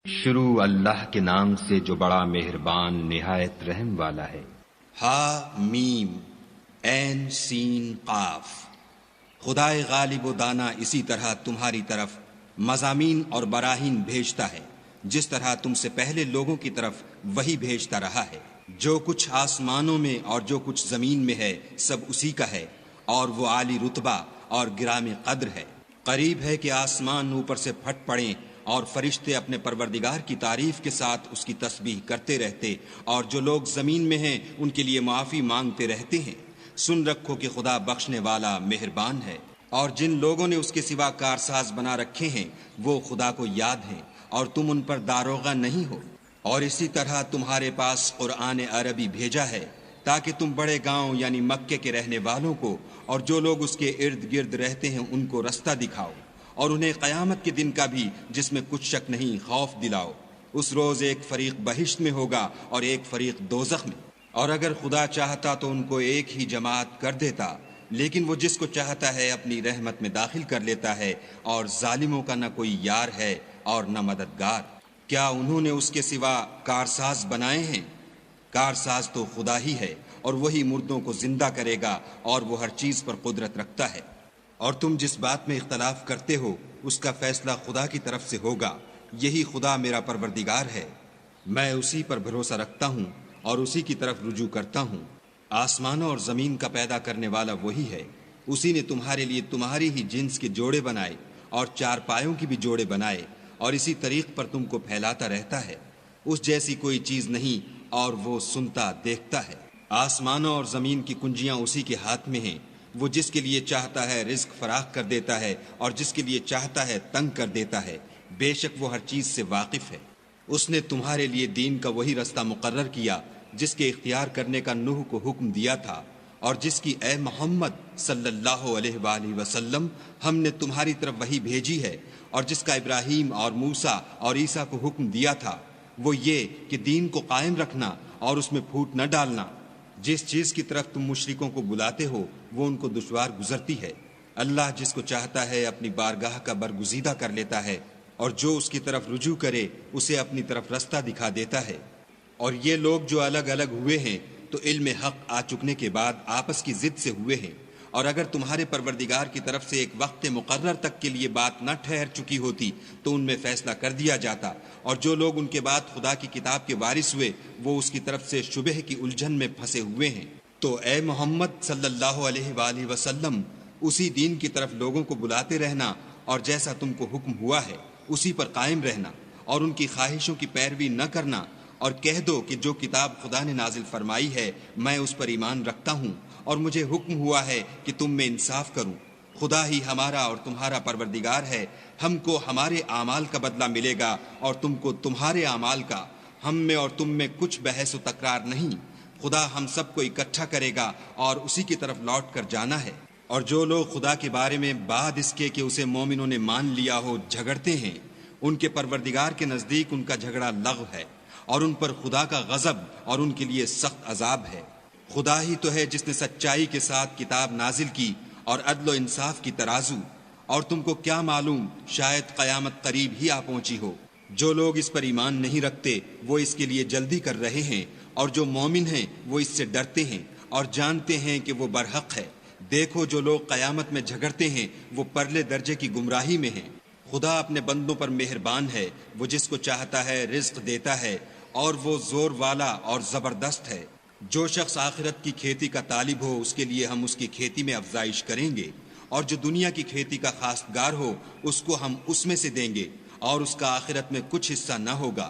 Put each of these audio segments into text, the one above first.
شروع اللہ کے نام سے جو بڑا مہربان نہایت رحم والا ہے۔ ہا میم عین سین قاف۔ خدائے غالب و دانا اسی طرح تمہاری طرف مضامین اور براہین بھیجتا ہے جس طرح تم سے پہلے لوگوں کی طرف وہی بھیجتا رہا ہے۔ جو کچھ آسمانوں میں اور جو کچھ زمین میں ہے سب اسی کا ہے، اور وہ عالی رتبہ اور گرام قدر ہے۔ قریب ہے کہ آسمان اوپر سے پھٹ پڑیں اور فرشتے اپنے پروردگار کی تعریف کے ساتھ اس کی تسبیح کرتے رہتے، اور جو لوگ زمین میں ہیں ان کے لیے معافی مانگتے رہتے ہیں۔ سن رکھو کہ خدا بخشنے والا مہربان ہے، اور جن لوگوں نے اس کے سوا کارساز بنا رکھے ہیں وہ خدا کو یاد ہیں، اور تم ان پر داروغہ نہیں ہو۔ اور اسی طرح تمہارے پاس قرآن عربی بھیجا ہے تاکہ تم بڑے گاؤں یعنی مکے کے رہنے والوں کو اور جو لوگ اس کے ارد گرد رہتے ہیں ان کو رستہ دکھاؤ، اور انہیں قیامت کے دن کا بھی جس میں کچھ شک نہیں خوف دلاؤ۔ اس روز ایک فریق بہشت میں ہوگا اور ایک فریق دوزخ میں، اور اگر خدا چاہتا تو ان کو ایک ہی جماعت کر دیتا، لیکن وہ جس کو چاہتا ہے اپنی رحمت میں داخل کر لیتا ہے، اور ظالموں کا نہ کوئی یار ہے اور نہ مددگار۔ کیا انہوں نے اس کے سوا کارساز بنائے ہیں؟ کارساز تو خدا ہی ہے، اور وہی مردوں کو زندہ کرے گا، اور وہ ہر چیز پر قدرت رکھتا ہے۔ اور تم جس بات میں اختلاف کرتے ہو اس کا فیصلہ خدا کی طرف سے ہوگا۔ یہی خدا میرا پروردگار ہے، میں اسی پر بھروسہ رکھتا ہوں اور اسی کی طرف رجوع کرتا ہوں۔ آسمانوں اور زمین کا پیدا کرنے والا وہی ہے۔ اسی نے تمہارے لیے تمہاری ہی جنس کے جوڑے بنائے اور چار پایوں کی بھی جوڑے بنائے، اور اسی طریق پر تم کو پھیلاتا رہتا ہے۔ اس جیسی کوئی چیز نہیں، اور وہ سنتا دیکھتا ہے۔ آسمانوں اور زمین کی کنجیاں اسی کے ہاتھ میں ہیں۔ وہ جس کے لیے چاہتا ہے رزق فراخ کر دیتا ہے، اور جس کے لیے چاہتا ہے تنگ کر دیتا ہے۔ بے شک وہ ہر چیز سے واقف ہے۔ اس نے تمہارے لیے دین کا وہی رستہ مقرر کیا جس کے اختیار کرنے کا نوح کو حکم دیا تھا، اور جس کی اے محمد صلی اللہ علیہ وآلہ وسلم ہم نے تمہاری طرف وہی بھیجی ہے، اور جس کا ابراہیم اور موسیٰ اور عیسیٰ کو حکم دیا تھا، وہ یہ کہ دین کو قائم رکھنا اور اس میں پھوٹ نہ ڈالنا۔ جس چیز کی طرف تم مشرکوں کو بلاتے ہو وہ ان کو دشوار گزرتی ہے۔ اللہ جس کو چاہتا ہے اپنی بارگاہ کا برگزیدہ کر لیتا ہے، اور جو اس کی طرف رجوع کرے اسے اپنی طرف رستہ دکھا دیتا ہے۔ اور یہ لوگ جو الگ الگ ہوئے ہیں تو علم حق آ چکنے کے بعد آپس کی ضد سے ہوئے ہیں، اور اگر تمہارے پروردگار کی طرف سے ایک وقت مقرر تک کے لیے بات نہ ٹھہر چکی ہوتی تو ان میں فیصلہ کر دیا جاتا، اور جو لوگ ان کے بعد خدا کی کتاب کے وارث ہوئے وہ اس کی طرف سے شبہ کی الجھن میں پھنسے ہوئے ہیں۔ تو اے محمد صلی اللہ علیہ وآلہ وسلم اسی دین کی طرف لوگوں کو بلاتے رہنا، اور جیسا تم کو حکم ہوا ہے اسی پر قائم رہنا، اور ان کی خواہشوں کی پیروی نہ کرنا، اور کہہ دو کہ جو کتاب خدا نے نازل فرمائی ہے میں اس پر ایمان رکھتا ہوں، اور مجھے حکم ہوا ہے کہ تم میں انصاف کروں۔ خدا ہی ہمارا اور تمہارا پروردگار ہے، ہم کو ہمارے اعمال کا بدلہ ملے گا اور تم کو تمہارے اعمال کا۔ ہم میں اور تم میں کچھ بحث و تکرار نہیں، خدا ہم سب کو اکٹھا کرے گا اور اسی کی طرف لوٹ کر جانا ہے۔ اور جو لوگ خدا کے بارے میں بعد اس کے کہ اسے مومنوں نے مان لیا ہو جھگڑتے ہیں، ان کے پروردگار کے نزدیک ان کا جھگڑا لغو ہے، اور ان پر خدا کا غضب اور ان کے لیے سخت عذاب ہے۔ خدا ہی تو ہے جس نے سچائی کے ساتھ کتاب نازل کی اور عدل و انصاف کی ترازو، اور تم کو کیا معلوم شاید قیامت قریب ہی آ پہنچی ہو۔ جو لوگ اس پر ایمان نہیں رکھتے وہ اس کے لیے جلدی کر رہے ہیں، اور جو مومن ہیں وہ اس سے ڈرتے ہیں اور جانتے ہیں کہ وہ برحق ہے۔ دیکھو جو لوگ قیامت میں جھگڑتے ہیں وہ پرلے درجے کی گمراہی میں ہیں۔ خدا اپنے بندوں پر مہربان ہے، وہ جس کو چاہتا ہے رزق دیتا ہے، اور وہ زور والا اور زبردست ہے۔ جو شخص آخرت کی کھیتی کا طالب ہو اس کے لیے ہم اس کی کھیتی میں افزائش کریں گے، اور جو دنیا کی کھیتی کا خواستگار ہو اس کو ہم اس میں سے دیں گے، اور اس کا آخرت میں کچھ حصہ نہ ہوگا۔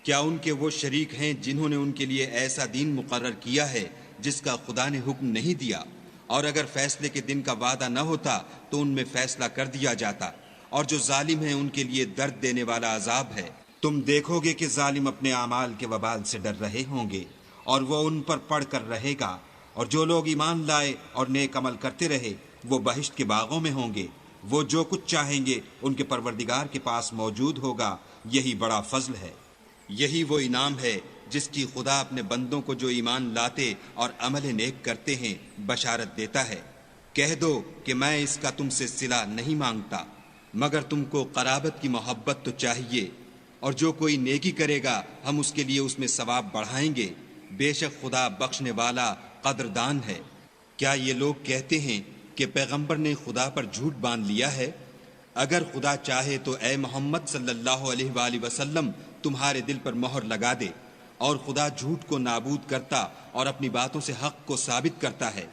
کیا ان کے وہ شریک ہیں جنہوں نے ان کے لیے ایسا دین مقرر کیا ہے جس کا خدا نے حکم نہیں دیا؟ اور اگر فیصلے کے دن کا وعدہ نہ ہوتا تو ان میں فیصلہ کر دیا جاتا، اور جو ظالم ہیں ان کے لیے درد دینے والا عذاب ہے۔ تم دیکھو گے کہ ظالم اپنے اعمال کے وبال سے ڈر رہے ہوں گے، اور وہ ان پر پڑھ کر رہے گا، اور جو لوگ ایمان لائے اور نیک عمل کرتے رہے وہ بہشت کے باغوں میں ہوں گے۔ وہ جو کچھ چاہیں گے ان کے پروردگار کے پاس موجود ہوگا، یہی بڑا فضل ہے۔ یہی وہ انعام ہے جس کی خدا اپنے بندوں کو جو ایمان لاتے اور عمل نیک کرتے ہیں بشارت دیتا ہے۔ کہہ دو کہ میں اس کا تم سے صلہ نہیں مانگتا، مگر تم کو قرابت کی محبت تو چاہیے، اور جو کوئی نیکی کرے گا ہم اس کے لیے اس میں ثواب بڑھائیں گے، بے شک خدا بخشنے والا قدردان ہے۔ کیا یہ لوگ کہتے ہیں کہ پیغمبر نے خدا پر جھوٹ باندھ لیا ہے؟ اگر خدا چاہے تو اے محمد صلی اللہ علیہ وآلہ وسلم تمہارے دل پر مہر لگا دے، اور خدا جھوٹ کو نابود کرتا اور اپنی باتوں سے حق کو ثابت کرتا ہے،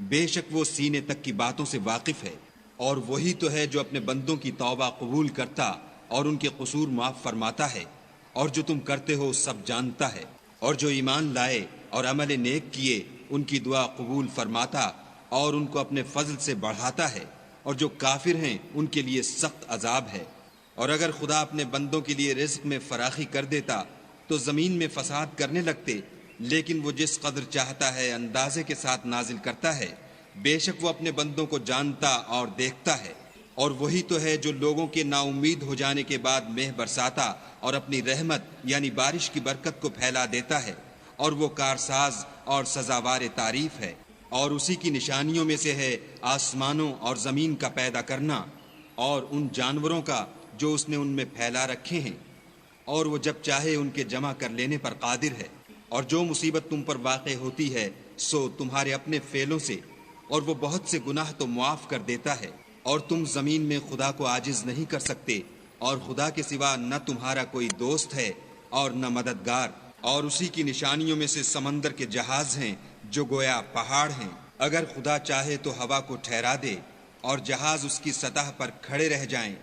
بے شک وہ سینے تک کی باتوں سے واقف ہے۔ اور وہی تو ہے جو اپنے بندوں کی توبہ قبول کرتا اور ان کے قصور معاف فرماتا ہے، اور جو تم کرتے ہو سب جانتا ہے۔ اور جو ایمان لائے اور عمل نیک کیے ان کی دعا قبول فرماتا اور ان کو اپنے فضل سے بڑھاتا ہے، اور جو کافر ہیں ان کے لیے سخت عذاب ہے۔ اور اگر خدا اپنے بندوں کے لیے رزق میں فراخی کر دیتا تو زمین میں فساد کرنے لگتے، لیکن وہ جس قدر چاہتا ہے اندازے کے ساتھ نازل کرتا ہے، بے شک وہ اپنے بندوں کو جانتا اور دیکھتا ہے۔ اور وہی تو ہے جو لوگوں کے نا امید ہو جانے کے بعد مہ برساتا اور اپنی رحمت یعنی بارش کی برکت کو پھیلا دیتا ہے، اور وہ کارساز اور سزاوار تعریف ہے۔ اور اسی کی نشانیوں میں سے ہے آسمانوں اور زمین کا پیدا کرنا، اور ان جانوروں کا جو اس نے ان میں پھیلا رکھے ہیں، اور وہ جب چاہے ان کے جمع کر لینے پر قادر ہے۔ اور جو مصیبت تم پر واقع ہوتی ہے سو تمہارے اپنے فعلوں سے، اور وہ بہت سے گناہ تو معاف کر دیتا ہے۔ اور تم زمین میں خدا کو عاجز نہیں کر سکتے، اور خدا کے سوا نہ تمہارا کوئی دوست ہے اور نہ مددگار۔ اور اسی کی نشانیوں میں سے سمندر کے جہاز ہیں جو گویا پہاڑ ہیں۔ اگر خدا چاہے تو ہوا کو ٹھہرا دے اور جہاز اس کی سطح پر کھڑے رہ جائیں۔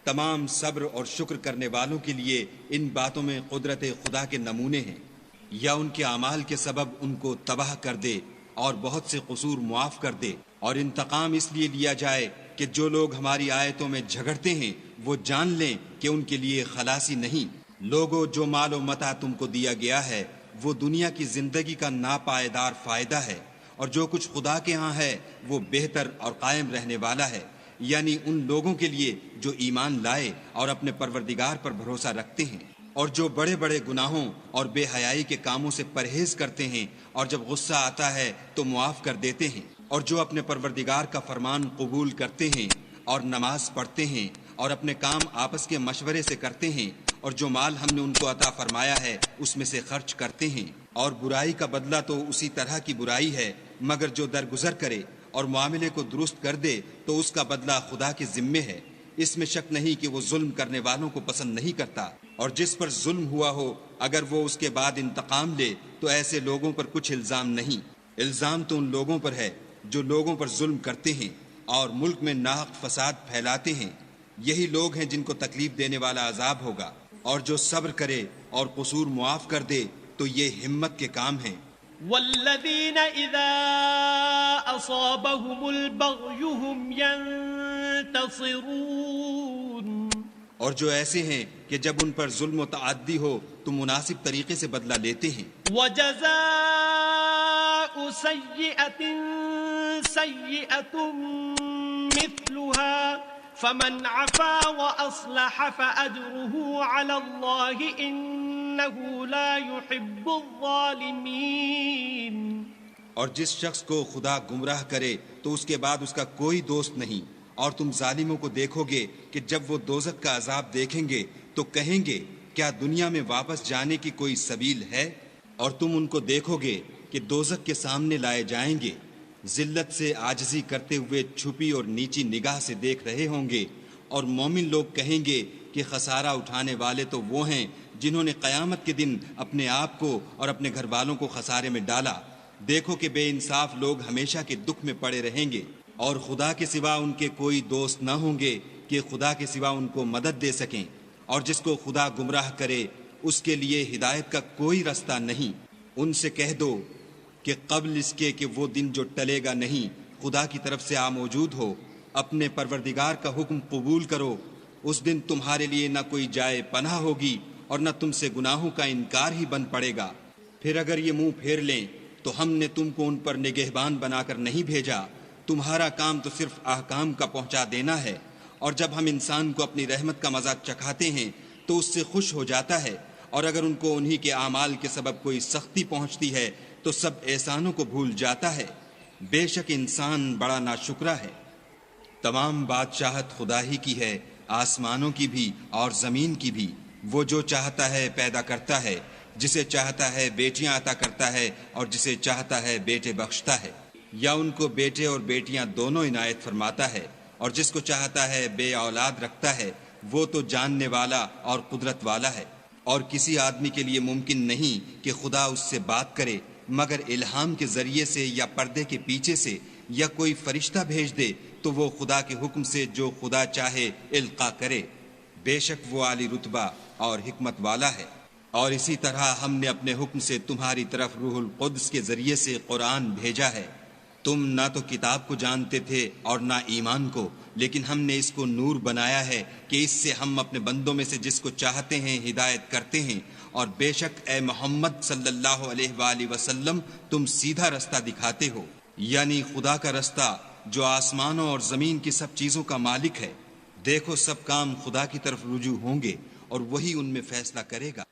تمام صبر اور شکر کرنے والوں کے لیے ان باتوں میں قدرت خدا کے نمونے ہیں۔ یا ان کے اعمال کے سبب ان کو تباہ کر دے اور بہت سے قصور معاف کر دے، اور انتقام اس لیے لیا جائے کہ جو لوگ ہماری آیتوں میں جھگڑتے ہیں وہ جان لیں کہ ان کے لیے خلاصی نہیں۔ لوگوں، جو مال و متاع تم کو دیا گیا ہے وہ دنیا کی زندگی کا ناپائیدار فائدہ ہے، اور جو کچھ خدا کے ہاں ہے وہ بہتر اور قائم رہنے والا ہے، یعنی ان لوگوں کے لیے جو ایمان لائے اور اپنے پروردگار پر بھروسہ رکھتے ہیں، اور جو بڑے بڑے گناہوں اور بے حیائی کے کاموں سے پرہیز کرتے ہیں، اور جب غصہ آتا ہے تو معاف کر دیتے ہیں، اور جو اپنے پروردگار کا فرمان قبول کرتے ہیں اور نماز پڑھتے ہیں اور اپنے کام آپس کے مشورے سے کرتے ہیں، اور جو مال ہم نے ان کو عطا فرمایا ہے اس میں سے خرچ کرتے ہیں۔ اور برائی کا بدلہ تو اسی طرح کی برائی ہے، مگر جو درگزر کرے اور معاملے کو درست کر دے تو اس کا بدلہ خدا کے ذمے ہے۔ اس میں شک نہیں کہ وہ ظلم کرنے والوں کو پسند نہیں کرتا۔ اور جس پر ظلم ہوا ہو اگر وہ اس کے بعد انتقام لے تو ایسے لوگوں پر کچھ الزام نہیں۔ الزام تو ان لوگوں پر ہے جو لوگوں پر ظلم کرتے ہیں اور ملک میں ناحق فساد پھیلاتے ہیں، یہی لوگ ہیں جن کو تکلیف دینے والا عذاب ہوگا۔ اور جو صبر کرے اور قصور معاف کر دے تو یہ ہمت کے کام ہیں۔ والذین اذا اصابهم البغی هم ينتصرون، اور جو ایسے ہیں کہ جب ان پر ظلم و تعدی ہو تو مناسب طریقے سے بدلہ لیتے ہیں۔ وجزاء سیئۃ سیئۃ مثلها فمن عفا واصلح فاجره على الله انه لا يحب الظالمین۔ اور جس شخص کو خدا گمراہ کرے تو اس کے بعد اس کا کوئی دوست نہیں، اور تم ظالموں کو دیکھو گے کہ جب وہ دوزخ کا عذاب دیکھیں گے تو کہیں گے کیا دنیا میں واپس جانے کی کوئی سبیل ہے؟ اور تم ان کو دیکھو گے کہ دوزخ کے سامنے لائے جائیں گے، ذلت سے عاجزی کرتے ہوئے چھپی اور نیچی نگاہ سے دیکھ رہے ہوں گے، اور مومن لوگ کہیں گے کہ خسارہ اٹھانے والے تو وہ ہیں جنہوں نے قیامت کے دن اپنے آپ کو اور اپنے گھر والوں کو خسارے میں ڈالا۔ دیکھو کہ بے انصاف لوگ ہمیشہ کے دکھ میں پڑے رہیں گے، اور خدا کے سوا ان کے کوئی دوست نہ ہوں گے کہ خدا کے سوا ان کو مدد دے سکیں۔ اور جس کو خدا گمراہ کرے اس کے لیے ہدایت کا کوئی رستہ نہیں۔ ان سے کہہ دو کہ قبل اس کے کہ وہ دن جو ٹلے گا نہیں خدا کی طرف سے موجود ہو، اپنے پروردگار کا حکم قبول کرو۔ اس دن تمہارے لیے نہ کوئی جائے پناہ ہوگی اور نہ تم سے گناہوں کا انکار ہی بن پڑے گا۔ پھر اگر یہ منہ پھیر لیں تو ہم نے تم کو ان پر نگہبان بنا کر نہیں بھیجا، تمہارا کام تو صرف احکام کا پہنچا دینا ہے۔ اور جب ہم انسان کو اپنی رحمت کا مزہ چکھاتے ہیں تو اس سے خوش ہو جاتا ہے، اور اگر ان کو انہی کے اعمال کے سبب کوئی سختی پہنچتی ہے تو سب احسانوں کو بھول جاتا ہے۔ بے شک انسان بڑا ناشکرا ہے۔ تمام بادشاہت خدا ہی کی ہے، آسمانوں کی بھی اور زمین کی بھی۔ وہ جو چاہتا ہے پیدا کرتا ہے، جسے چاہتا ہے بیٹیاں عطا کرتا ہے اور جسے چاہتا ہے بیٹے بخشتا ہے، یا ان کو بیٹے اور بیٹیاں دونوں عنایت فرماتا ہے، اور جس کو چاہتا ہے بے اولاد رکھتا ہے، وہ تو جاننے والا اور قدرت والا ہے۔ اور کسی آدمی کے لیے ممکن نہیں کہ خدا اس سے بات کرے مگر الہام کے ذریعے سے یا پردے کے پیچھے سے، یا کوئی فرشتہ بھیج دے تو وہ خدا کے حکم سے جو خدا چاہے القا کرے، بے شک وہ عالی رتبہ اور حکمت والا ہے۔ اور اسی طرح ہم نے اپنے حکم سے تمہاری طرف روح القدس کے ذریعے سے قرآن بھیجا ہے۔ تم نہ تو کتاب کو جانتے تھے اور نہ ایمان کو، لیکن ہم نے اس کو نور بنایا ہے کہ اس سے ہم اپنے بندوں میں سے جس کو چاہتے ہیں ہدایت کرتے ہیں، اور بے شک اے محمد صلی اللہ علیہ وآلہ وسلم تم سیدھا رستہ دکھاتے ہو، یعنی خدا کا رستہ جو آسمانوں اور زمین کی سب چیزوں کا مالک ہے۔ دیکھو سب کام خدا کی طرف رجوع ہوں گے اور وہی ان میں فیصلہ کرے گا۔